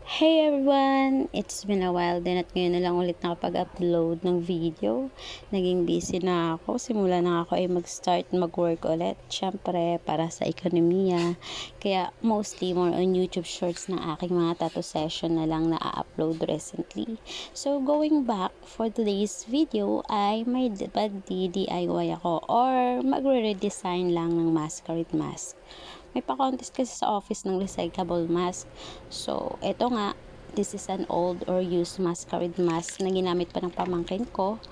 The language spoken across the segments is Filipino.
Hey everyone! It's been a while din at ngayon na lang ulit nakapag-upload ng video. Naging busy na ako. Simula na ako ay mag-start mag-work ulit. Siyempre, para sa ekonomiya. Kaya mostly more on YouTube shorts ng aking mga tattoo session na lang na-upload recently. So going back for today's video ay may DIY ako or magre-redesign lang ng masquerade mask. May pa-contest kasi sa office ng recyclable mask. So, eto nga, this is an old or used masquerade mask na ginamit pa ng pamangkin ko.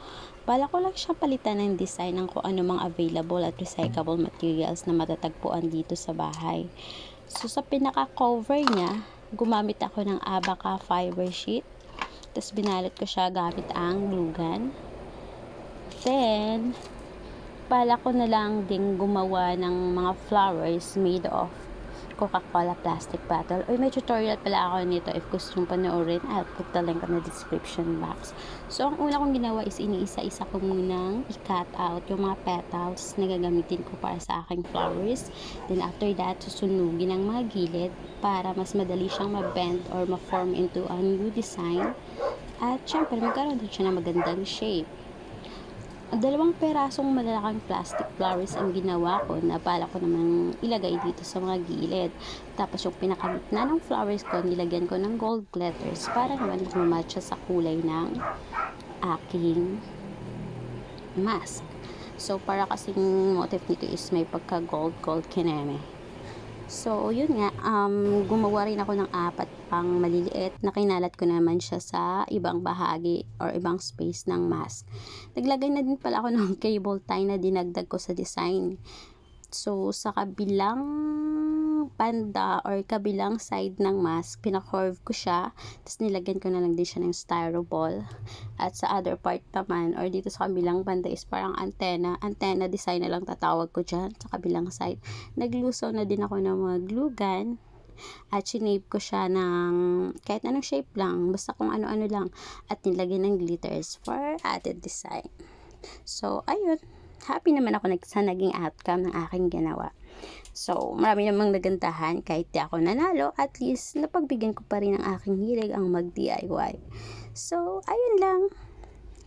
Bala ko lang siya palitan ng design ng kung ano mang available at recyclable materials na matatagpuan dito sa bahay. So, sa pinaka-cover niya, gumamit ako ng Abaca fiber sheet. Tapos, binalot ko siya gamit ang glue gun. Then, bala ko na lang ding gumawa ng mga flowers made of Coca-Cola plastic bottle. Uy, may tutorial pala ako nito. If gusto nyo panoorin, I'll put the link on the description box. So, ang una kong ginawa is iniisa-isa ko munang i-cut out yung mga petals na gagamitin ko para sa aking flowers. Then, after that, susunugin ang mga gilid para mas madali siyang ma-bend or ma-form into a new design. At, syempre, magkaroon din siya ng magandang shape. Dalawang perasong malalaking plastic flowers ang ginawa ko na bala ko naman ilagay dito sa mga gilid. Tapos yung pinakagitna ng flowers ko, nilagyan ko ng gold glitters para naman lumatcha sa kulay ng aking mask. So, para kasing motif nito is may pagka gold kineme. So, yun nga, gumawa rin ako ng 4 pang maliliit na kinalat ko naman siya sa ibang bahagi or ibang space ng mask. Naglagay na din pala ako ng cable tie na dinagdag ko sa design. So, sa kabilang banda or kabilang side ng mask, pina-curve ko siya. Tapos, nilagyan ko na lang din siya ng styrofoam. At sa other part naman, or dito sa kabilang banda is parang antenna design na lang tatawag ko dyan sa kabilang side. Nagluso na din ako ng mga glue gun. At shinape ko siya ng kahit anong shape lang. Basta kung ano-ano lang. At nilagyan ng glitters for added design. So, ayun. Happy naman ako sa naging outcome ng aking ginawa. So, marami namang nagandahan kahit di ako nanalo. At least, napagbigyan ko pa rin ang aking hilig ang mag-DIY. So, ayun lang.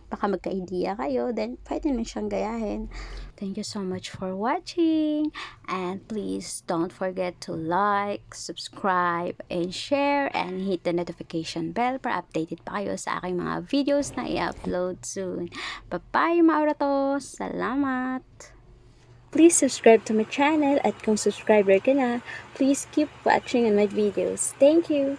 Baka magka-idea kayo, then pwede naman siyang gayahin. Thank you so much for watching. And please don't forget to like, subscribe, and share, and hit the notification bell para updated pa kayo sa aking mga videos na i-upload soon. Bye-bye mga oratos! Salamat! Please subscribe to my channel at kung subscriber ka na, please keep watching on my videos. Thank you!